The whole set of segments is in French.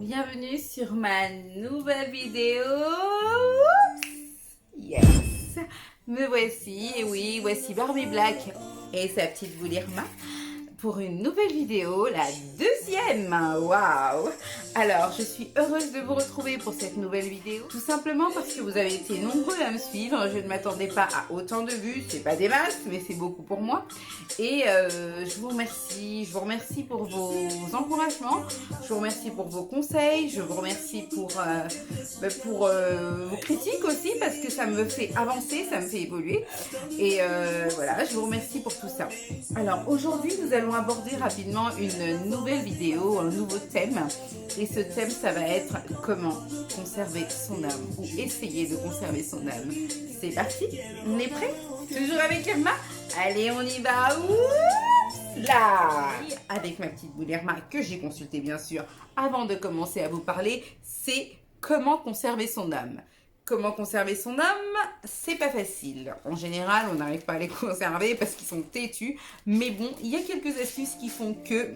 bienvenue sur ma nouvelle vidéo. Yes, me voici, et oui, voici Barbie Black et sa petite boule Irma pour une nouvelle vidéo, la deuxième. Waouh! Alors, je suis heureuse de vous retrouver pour cette nouvelle vidéo, tout simplement parce que vous avez été nombreux à me suivre. Je ne m'attendais pas à autant de vues, c'est pas des masses, mais c'est beaucoup pour moi. Et je vous remercie pour vos encouragements, je vous remercie pour vos conseils, je vous remercie pour vos critiques aussi, parce que ça me fait avancer, ça me fait évoluer. Et voilà, je vous remercie pour tout ça. Alors aujourd'hui, nous allons aborder rapidement une nouvelle vidéo, un nouveau thème. Et ce thème, ça va être comment conserver son âme ou essayer de conserver son âme. C'est parti, on est prêt? Toujours avec Irma? Allez, on y va. Oups là, avec ma petite boule Irma que j'ai consultée bien sûr avant de commencer à vous parler, c'est comment conserver son âme. Comment conserver son âme? C'est pas facile. En général, on n'arrive pas à les conserver parce qu'ils sont têtus. Mais bon, il y a quelques astuces qui font que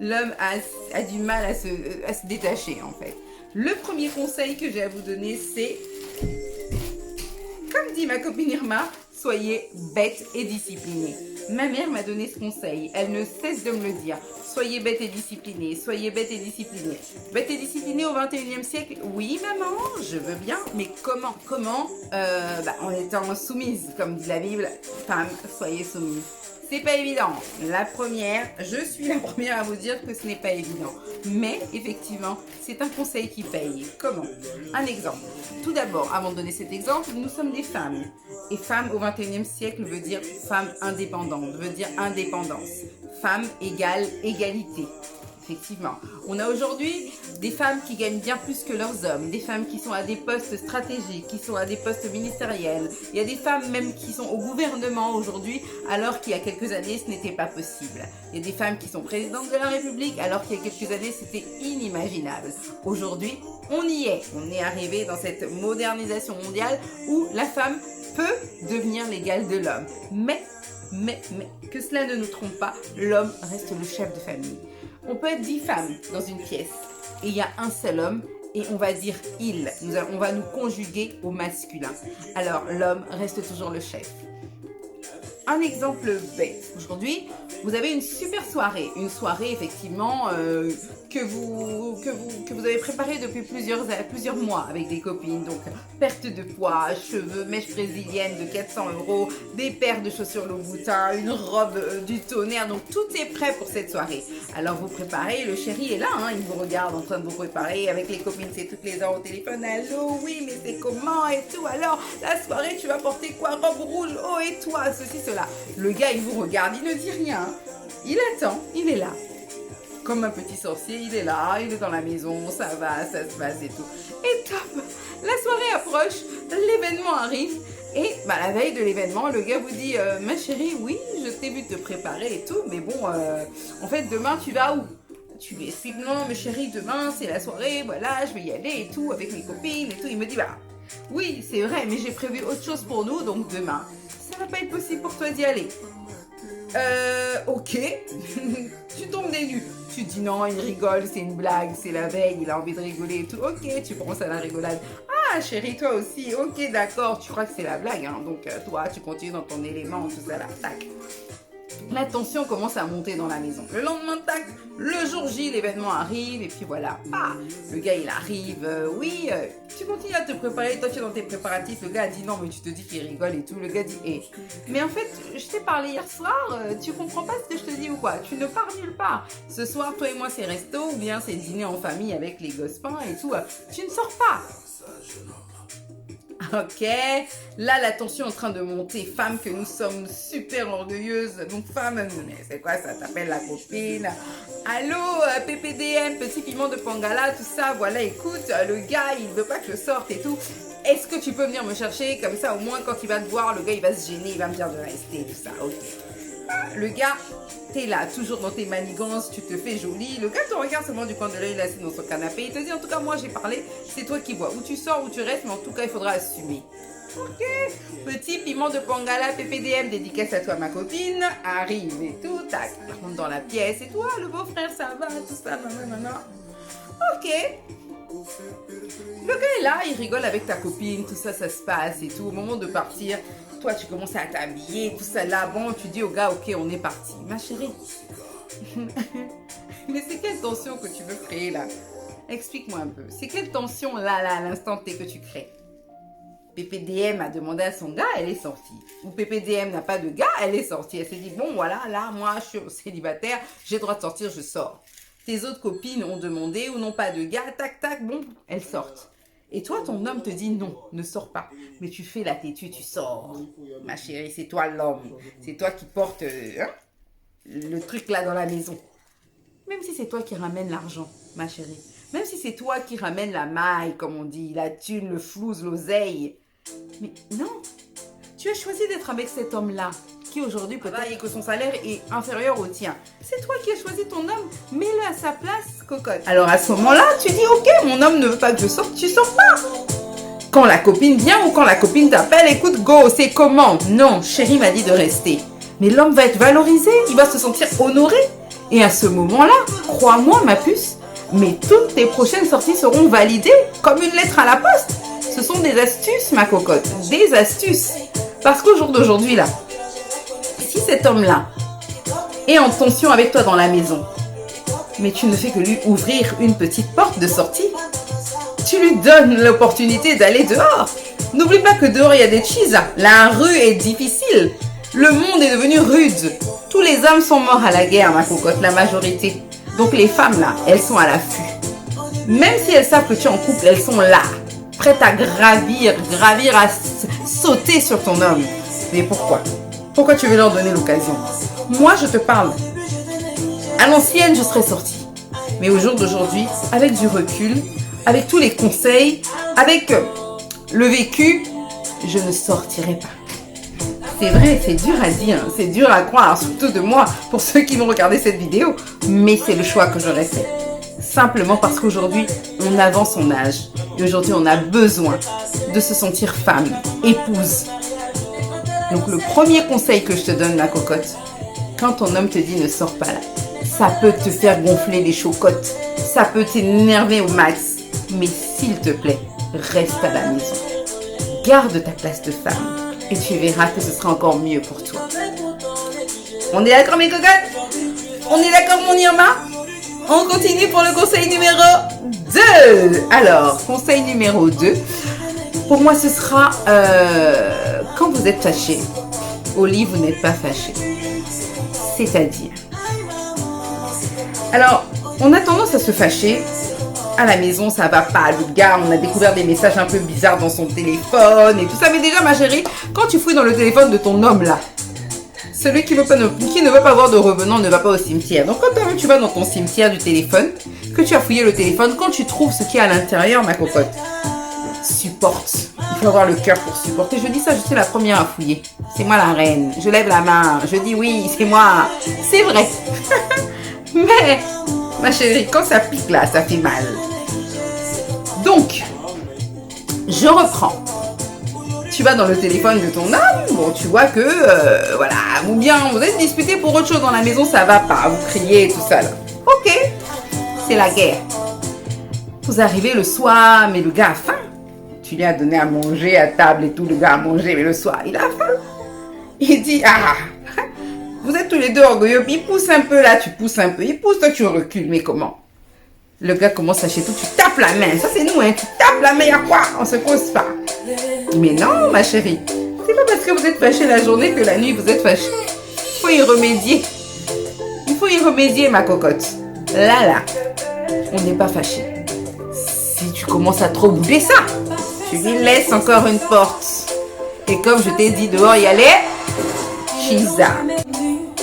l'homme a du mal à se détacher en fait. Le premier conseil que j'ai à vous donner, c'est, comme dit ma copine Irma, soyez bête et disciplinée. Ma mère m'a donné ce conseil, elle ne cesse de me le dire. Soyez bête et disciplinée, soyez bête et disciplinée. Bête et disciplinée au 21e siècle, oui maman, je veux bien, mais comment? En étant soumise, comme dit la Bible, femme, soyez soumise. C'est pas évident. Je suis la première à vous dire que ce n'est pas évident. Mais effectivement, c'est un conseil qui paye. Comment? Un exemple. Tout d'abord, avant de donner cet exemple, nous sommes des femmes. Et femme au 21e siècle veut dire femme indépendante, veut dire indépendance. Femme égale égalité. Effectivement. On a aujourd'hui des femmes qui gagnent bien plus que leurs hommes, des femmes qui sont à des postes stratégiques, qui sont à des postes ministériels. Il y a des femmes même qui sont au gouvernement aujourd'hui, alors qu'il y a quelques années, ce n'était pas possible. Il y a des femmes qui sont présidentes de la République, alors qu'il y a quelques années, c'était inimaginable. Aujourd'hui, on y est. On est arrivé dans cette modernisation mondiale où la femme peut devenir l'égale de l'homme. Mais, que cela ne nous trompe pas, l'homme reste le chef de famille. On peut être 10 femmes dans une pièce et il y a un seul homme et on va dire il. On va nous conjuguer au masculin. Alors l'homme reste toujours le chef. Un exemple bête. Aujourd'hui, vous avez une super soirée. Une soirée effectivement que vous avez préparée depuis plusieurs mois avec des copines. Donc perte de poids, cheveux, mèches brésiliennes de 400 €, des paires de chaussures Louboutin, une robe du tonnerre. Donc tout est prêt pour cette soirée. Alors vous préparez, le chéri est là, hein, il vous regarde en train de vous préparer. Avec les copines, c'est toutes les heures au téléphone. Allô, oui, mais c'est comment et tout. Alors la soirée, tu vas porter quoi? Robe rouge, oh et toi, ceci, cela. Le gars, il vous regarde, il ne dit rien. Il attend, il est là. Comme un petit sorcier, il est là, il est dans la maison, ça va, ça se passe et tout. Et top, la soirée approche, l'événement arrive. Et la veille de l'événement, le gars vous dit ma chérie, oui, je t'ai vu te préparer et tout, mais bon, en fait, demain, tu vas où? Tu lui expliques, non, mais chérie, demain, c'est la soirée, voilà, je vais y aller et tout, avec mes copines et tout. Il me dit, oui, c'est vrai, mais j'ai prévu autre chose pour nous, donc demain, ça va pas être possible pour toi d'y aller. Ok, tu tombes des nues. Tu dis non, il rigole, c'est une blague, c'est la veille, il a envie de rigoler et tout. Ok, tu penses à la rigolade. Ah chérie, toi aussi, ok d'accord, tu crois que c'est la blague, hein. Donc toi, tu continues dans ton élément, tout ça là, tac. La tension commence à monter dans la maison. Le lendemain, tac, le jour J, l'événement arrive et puis voilà. Le gars il arrive, tu continues à te préparer, toi tu es dans tes préparatifs. Le gars a dit non, mais tu te dis qu'il rigole et tout. Le gars dit mais en fait, je t'ai parlé hier soir, tu comprends pas ce que je te dis ou quoi? Tu ne pars nulle part. Ce soir, toi et moi c'est resto ou bien c'est dîner en famille avec les gospins et tout. Tu ne sors pas. Ok, là la tension est en train de monter. Femme que nous sommes super orgueilleuses. Donc femme, mais c'est quoi ça? T'appelles la copine. Allô, PPDM, petit piment de Pangala, tout ça. Voilà, écoute, le gars il veut pas que je sorte et tout. Est-ce que tu peux venir me chercher? Comme ça au moins quand il va te voir, le gars il va se gêner, il va me dire de rester, tout ça. Ok. Le gars, t'es là, toujours dans tes manigances, tu te fais jolie. Le gars te regarde seulement du coin de l'œil, là, c'est dans son canapé. Il te dit, en tout cas, moi, j'ai parlé, c'est toi qui vois. Ou tu sors, ou tu restes, mais en tout cas, il faudra assumer. Ok, petit piment de Pangala, PPDM, dédicace à toi, ma copine. Arrive et tout, tac, rentre dans la pièce. Et toi, le beau-frère, ça va, tout ça, nanana. Ok, ok. Le gars est là, il rigole avec ta copine, tout ça, ça se passe et tout. Au moment de partir, toi, tu commences à t'habiller, tout ça là. Bon, tu dis au gars, ok, on est parti. Ma chérie. Mais c'est quelle tension que tu veux créer là? Explique-moi un peu. C'est quelle tension là, à l'instant T que tu crées? PPDM a demandé à son gars, elle est sortie. Ou PPDM n'a pas de gars, elle est sortie. Elle s'est dit, bon voilà, là, moi, je suis célibataire, j'ai le droit de sortir, je sors. Tes autres copines ont demandé ou n'ont pas de gars, tac, tac, bon, elles sortent. Et toi, ton homme te dit non, ne sors pas. Mais tu fais la têtue, tu sors. Ma chérie, c'est toi l'homme. C'est toi qui porte le truc là dans la maison. Même si c'est toi qui ramène l'argent, ma chérie. Même si c'est toi qui ramène la maille, comme on dit, la thune, le flouze, l'oseille. Mais non, tu as choisi d'être avec cet homme-là, qui aujourd'hui peut-être que son salaire est inférieur au tien. C'est toi qui as choisi ton homme, mets-le à sa place, cocotte. Alors à ce moment-là, tu dis, ok, mon homme ne veut pas que je sorte, tu sors pas. Quand la copine vient ou quand la copine t'appelle, écoute, go, c'est comment? Non, chérie m'a dit de rester. Mais l'homme va être valorisé, il va se sentir honoré. Et à ce moment-là, crois-moi ma puce, mais toutes tes prochaines sorties seront validées comme une lettre à la poste. Ce sont des astuces, ma cocotte, des astuces. Parce qu'au jour d'aujourd'hui, là, si cet homme-là est en tension avec toi dans la maison, mais tu ne fais que lui ouvrir une petite porte de sortie, tu lui donnes l'opportunité d'aller dehors. N'oublie pas que dehors, il y a des cheese. La rue est difficile. Le monde est devenu rude. Tous les hommes sont morts à la guerre, ma cocotte, la majorité. Donc les femmes, là, elles sont à l'affût. Même si elles savent que tu es en couple, elles sont là, prêtes à gravir, à sauter sur ton homme. Mais pourquoi? Pourquoi tu veux leur donner l'occasion? Moi, je te parle. À l'ancienne, je serais sortie. Mais au jour d'aujourd'hui, avec du recul, avec tous les conseils, avec le vécu, je ne sortirai pas. C'est vrai, c'est dur à dire, c'est dur à croire, surtout de moi, pour ceux qui vont regarder cette vidéo. Mais c'est le choix que j'aurais fait. Simplement parce qu'aujourd'hui, on avance en âge. Et aujourd'hui, on a besoin de se sentir femme, épouse. Donc le premier conseil que je te donne, ma cocotte, quand ton homme te dit ne sors pas là, ça peut te faire gonfler les chocottes, ça peut t'énerver au max. Mais s'il te plaît, reste à la maison. Garde ta place de femme. Et tu verras que ce sera encore mieux pour toi. On est d'accord mes cocottes? On est d'accord mon Irma? On continue pour le conseil numéro 2. Alors, conseil numéro 2. Pour moi, ce sera quand vous êtes fâché. Au lit, vous n'êtes pas fâché. C'est-à-dire. Alors, on a tendance à se fâcher. À la maison, ça va pas. Le gars, on a découvert des messages un peu bizarres dans son téléphone et tout ça. Mais déjà, ma chérie, quand tu fouilles dans le téléphone de ton homme là, celui qui ne veut pas avoir de revenant ne va pas au cimetière. Donc, quand tu vas dans ton cimetière du téléphone, que tu as fouillé le téléphone, quand tu trouves ce qui est à l'intérieur, ma cocotte, supporte. Il faut avoir le cœur pour supporter. Je dis ça, je suis la première à fouiller. C'est moi la reine. Je lève la main. Je dis oui, c'est moi. C'est vrai. Mais, ma chérie, quand ça pique là, ça fait mal. Donc, je reprends. Tu vas dans le téléphone de ton homme, bon, tu vois que, voilà, ou bien vous êtes disputé pour autre chose dans la maison, ça va pas, vous criez et tout ça là. Ok, c'est la guerre. Vous arrivez le soir, mais le gars a faim. Tu lui as donné à manger à table et tout, le gars a mangé, mais le soir, il a faim. Il dit, ah, vous êtes tous les deux orgueilleux, il pousse un peu là, tu pousses un peu, il pousse, toi tu recules, mais comment? Le gars commence à chez tout, tu tapes la main, ça c'est nous, hein, tu tapes la main, y'a quoi? On se pose pas. Mais non, ma chérie, c'est pas parce que vous êtes fâché la journée que la nuit vous êtes fâché. Il faut y remédier. Il faut y remédier, ma cocotte. Là, on n'est pas fâché. Si tu commences à trop bouger ça, tu lui laisses encore une porte. Et comme je t'ai dit, dehors y aller, Chiza.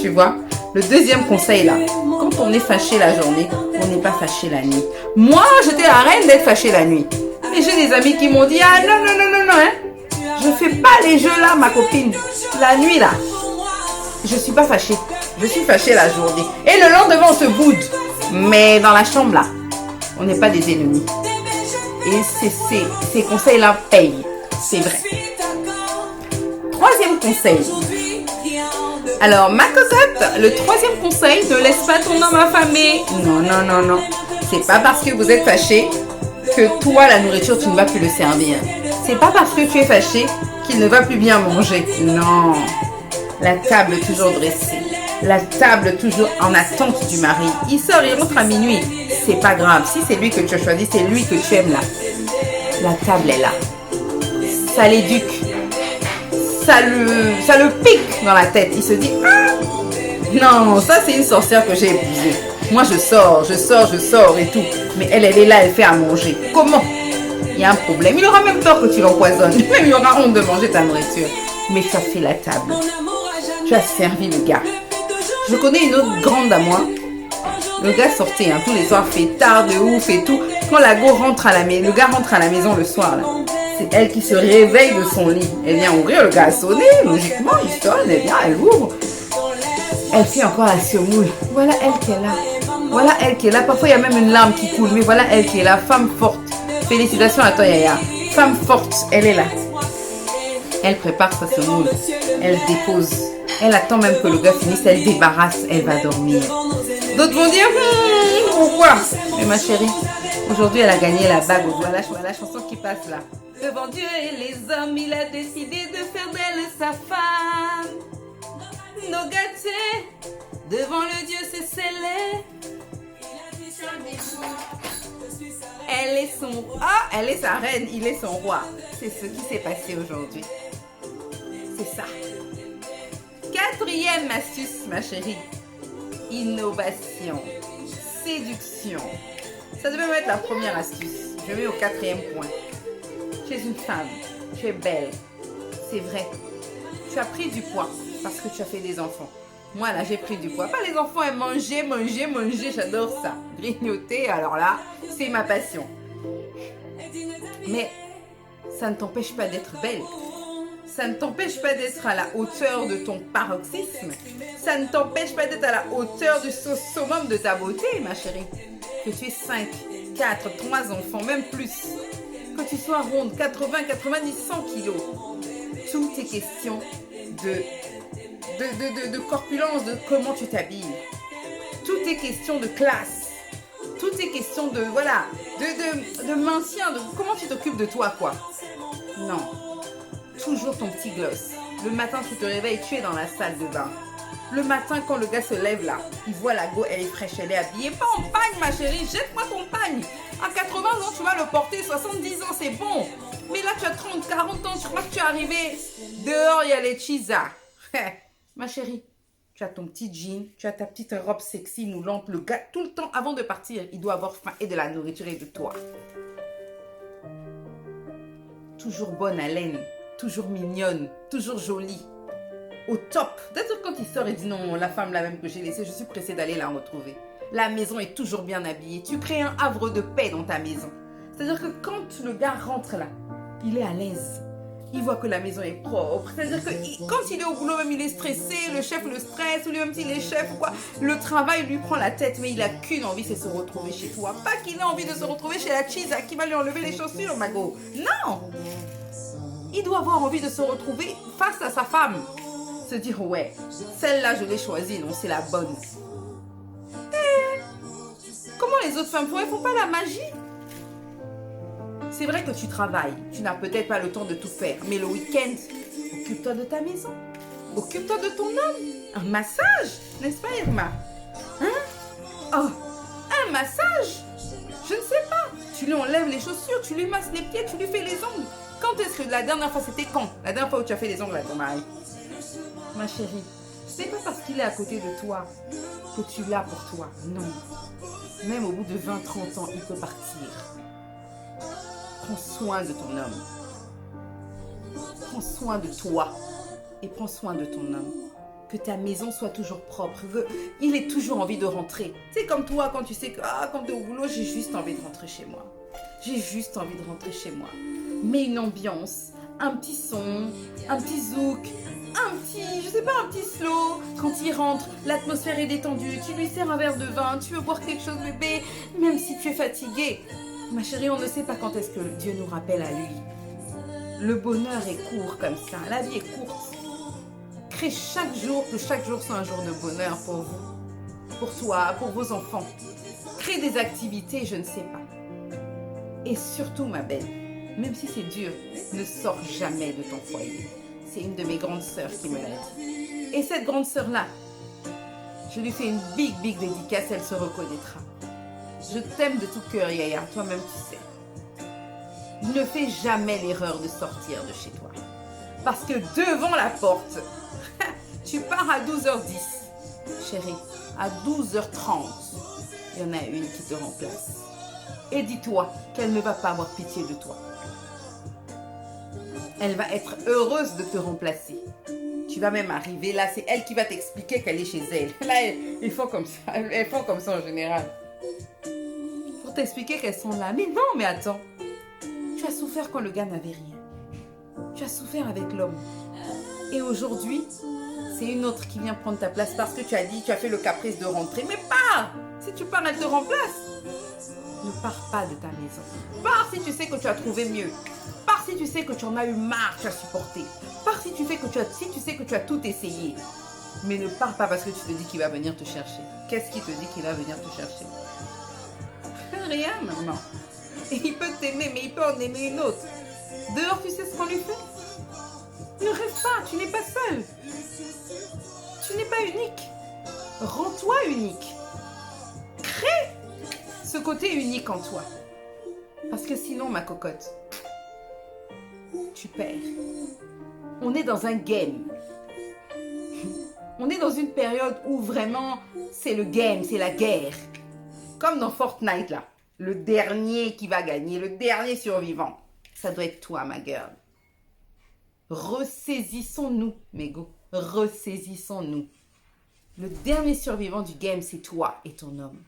Tu vois, le deuxième conseil là, quand on est fâché la journée, on n'est pas fâché la nuit. Moi, j'étais la reine d'être fâchée la nuit. Et j'ai des amis qui m'ont dit, ah non, hein. Je fais pas les jeux là, ma copine. La nuit là, je suis pas fâchée. Je suis fâchée la journée. Et le lendemain, on se boude. Mais dans la chambre là, on n'est pas des ennemis. Et ces conseils-là payent. C'est vrai. Troisième conseil. Alors, ma cocotte, le troisième conseil, ne laisse pas ton homme affamé. Non. C'est pas parce que vous êtes fâché que toi, la nourriture, tu ne vas plus le servir. C'est pas parce que tu es fâché qu'il ne va plus bien manger. Non. La table toujours dressée. La table toujours en attente du mari. Il sort, il rentre à minuit. C'est pas grave. Si c'est lui que tu as choisi, c'est lui que tu aimes là. La table est là. Ça l'éduque. Ça le pique dans la tête. Il se dit, ah, non, ça c'est une sorcière que j'ai épousée. Moi je sors et tout. Mais elle est là, elle fait à manger. Comment? Il y a un problème. Il aura même peur que tu l'empoisonnes. Même il aura honte de manger ta nourriture. Mais tu as fait la table. Tu as servi le gars. Je connais une autre grande à moi. Le gars sortait tous les soirs, fait tard de ouf et tout. Quand la go rentre à la maison, le gars rentre à la maison le soir là. C'est elle qui se réveille de son lit. Elle vient ouvrir, le gars a sonné. Logiquement, il sonne, elle vient, elle ouvre. Elle fait encore la semoule. Voilà elle qui est là. Voilà elle qui est là. Parfois, il y a même une larme qui coule. Mais voilà elle qui est là. Femme forte. Félicitations à toi, Yaya. Femme forte, elle est là. Elle prépare sa semoule. Elle dépose. Elle attend même que le gars finisse. Elle débarrasse. Elle va dormir. D'autres vont dire, pourquoi? Mais ma chérie, aujourd'hui, elle a gagné la bague. Voilà la chanson qui passe là. Devant Dieu et les hommes, il a décidé de faire d'elle sa femme. Nos gâtés, devant le Dieu c'est scellé. Elle est elle est sa reine, il est son roi. C'est ce qui s'est passé aujourd'hui. C'est ça. Quatrième astuce, ma chérie. Innovation. Séduction. Ça devait être la première astuce. Je mets au quatrième point. Tu es une femme. Tu es belle. C'est vrai. Tu as pris du poids parce que tu as fait des enfants. Moi, là, j'ai pris du poids. Pas les enfants, manger. J'adore ça. Grignoter, alors là, c'est ma passion. Mais ça ne t'empêche pas d'être belle. Ça ne t'empêche pas d'être à la hauteur de ton paroxysme. Ça ne t'empêche pas d'être à la hauteur du summum de ta beauté, ma chérie. Que tu aies 5, 4, 3 enfants, même plus. Que tu sois ronde, 80, 90, 100 kilos. Tout est question de corpulence, de comment tu t'habilles. Tout est question de classe. Tout est question de maintien, de comment tu t'occupes de toi, quoi. Non. Toujours ton petit gloss. Le matin, tu te réveilles, tu es dans la salle de bain. Le matin, quand le gars se lève là, il voit la go, elle est fraîche, elle est habillée. Pas en pagne, ma chérie, jette-moi ton pagne. À 80 ans, tu vas le porter, 70 ans, c'est bon. Mais là, tu as 30, 40 ans, tu crois que tu es arrivé. Dehors, il y a les chisas. Ma chérie, tu as ton petit jean, tu as ta petite robe sexy, moulante. Le gars, tout le temps, avant de partir, il doit avoir faim et de la nourriture et de toi. Toujours bonne haleine, toujours mignonne, toujours jolie. Au top. Peut-être quand il sort et dit non, la femme là même que j'ai laissée, je suis pressée d'aller la retrouver. La maison est toujours bien habillée. Tu crées un havre de paix dans ta maison. C'est-à-dire que quand le gars rentre là, il est à l'aise. Il voit que la maison est propre. C'est-à-dire que quand il est au boulot, même il est stressé, le chef le stresse, ou lui même s'il est chef ou quoi, le travail lui prend la tête, mais il a qu'une envie, c'est se retrouver chez toi. Pas qu'il ait envie de se retrouver chez la chisa qui va lui enlever les chaussures, Mago. Non! Il doit avoir envie de se retrouver face à sa femme. Se dire, ouais, celle-là, je l'ai choisie, non, c'est la bonne. Comment les autres femmes font? Elles font pas la magie. C'est vrai que tu travailles, tu n'as peut-être pas le temps de tout faire, mais le week-end, occupe-toi de ta maison, occupe-toi de ton homme. Un massage, n'est-ce pas, Irma? Hein? Oh, un massage? Je ne sais pas. Tu lui enlèves les chaussures, tu lui masses les pieds, tu lui fais les ongles. Quand est-ce que la dernière fois, c'était quand? La dernière fois où tu as fait les ongles à ton mari? Ma chérie, ce n'est pas parce qu'il est à côté de toi que tu l'as pour toi. Non. Même au bout de 20-30 ans, il peut partir. Prends soin de ton homme. Prends soin de toi. Et prends soin de ton homme. Que ta maison soit toujours propre. Il ait toujours envie de rentrer. C'est comme toi quand tu sais que quand tu es au boulot, j'ai juste envie de rentrer chez moi. J'ai juste envie de rentrer chez moi. Mets une ambiance, un petit son, un petit zouk, un petit slow. Quand il rentre, l'atmosphère est détendue. Tu lui sers un verre de vin, tu veux boire quelque chose, bébé, même si tu es fatigué. Ma chérie, on ne sait pas quand est-ce que Dieu nous rappelle à lui. Le bonheur est court comme ça. La vie est courte. Crée que chaque jour soit un jour de bonheur pour vous, pour toi, pour vos enfants. crée des activités, je ne sais pas. Et surtout, ma belle, même si c'est dur, ne sors jamais de ton foyer. C'est une de mes grandes sœurs qui me l'a dit. Et cette grande sœur-là, je lui fais une big dédicace, elle se reconnaîtra. Je t'aime de tout cœur, Yaya, toi-même tu sais. Ne fais jamais l'erreur de sortir de chez toi. Parce que devant la porte, tu pars à 12h10. Chérie, à 12h30, il y en a une qui te remplace. Et dis-toi qu'elle ne va pas avoir pitié de toi. Elle va être heureuse de te remplacer. Tu vas même arriver là, c'est elle qui va t'expliquer qu'elle est chez elle. Là, ils font comme ça, elles font comme ça en général. Pour t'expliquer qu'elles sont là. Mais non, mais attends. Tu as souffert quand le gars n'avait rien. Tu as souffert avec l'homme. Et aujourd'hui, c'est une autre qui vient prendre ta place parce que tu as fait le caprice de rentrer. Mais pars! Si tu pars, elle te remplace. Ne pars pas de ta maison. Pars si tu sais que tu as trouvé mieux. Pars si tu sais que tu en as eu marre, tu as supporté. Pars si tu sais que tu as tout essayé. Mais ne pars pas parce que tu te dis qu'il va venir te chercher. Qu'est-ce qui te dit qu'il va venir te chercher? Rien, maman. Et il peut t'aimer, mais il peut en aimer une autre. Dehors, tu sais ce qu'on lui fait? Ne reste pas, tu n'es pas seul. Tu n'es pas unique. Rends-toi unique. Crée ce côté unique en toi. Parce que sinon, ma cocotte, tu perds. On est dans un game. On est dans une période où vraiment, c'est le game, c'est la guerre. Comme dans Fortnite, là. Le dernier qui va gagner, le dernier survivant. Ça doit être toi, ma girl. Ressaisissons-nous, mes go. Ressaisissons-nous. Le dernier survivant du game, c'est toi et ton homme.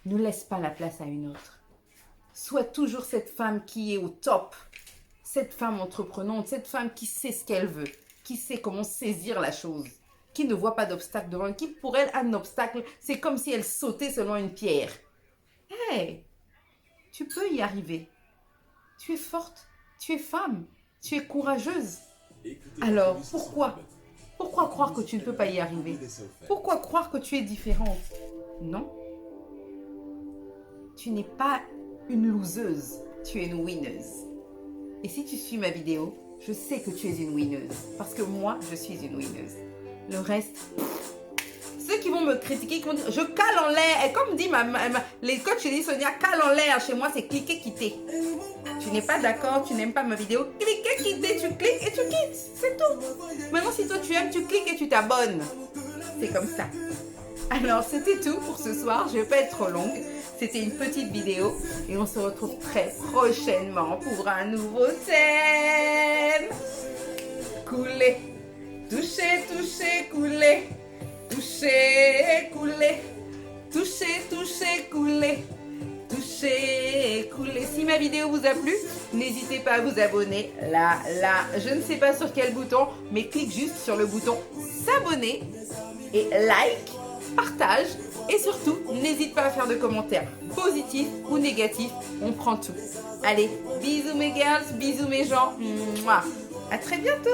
Ne laisse pas la place à une autre. Sois toujours cette femme qui est au top. Cette femme entreprenante, cette femme qui sait ce qu'elle veut, qui sait comment saisir la chose, qui ne voit pas d'obstacle devant elle, qui pour elle, un obstacle, c'est comme si elle sautait selon une pierre. Hey, tu peux y arriver. Tu es forte, tu es femme, tu es courageuse. Alors, pourquoi croire que tu ne peux pas y arriver? Pourquoi croire que tu es différente? Non. Tu n'es pas une loseuse, tu es une winneuse. Et si tu suis ma vidéo, je sais que tu es une winneuse. Parce que moi, je suis une winneuse. Le reste, ceux qui vont me critiquer, qui vont dire, je cale en l'air. Et comme dit les coachs, je dis, Sonia, cale en l'air. Chez moi, c'est cliquer, quitter. Tu n'es pas d'accord, tu n'aimes pas ma vidéo, cliquer, quitter, tu cliques et tu quittes. C'est tout. Maintenant, si toi tu aimes, tu cliques et tu t'abonnes. C'est comme ça. Alors, c'était tout pour ce soir. Je ne vais pas être trop longue. C'était une petite vidéo et on se retrouve très prochainement pour un nouveau thème. Couler, toucher, toucher, couler. Toucher, couler. Toucher, toucher, couler. Toucher, couler. Si ma vidéo vous a plu, n'hésitez pas à vous abonner. Là, je ne sais pas sur quel bouton, mais clique juste sur le bouton s'abonner et like, partage. Et surtout, n'hésite pas à faire de commentaires positifs ou négatifs. On prend tout. Allez, bisous mes girls, bisous mes gens. Mouah. À très bientôt.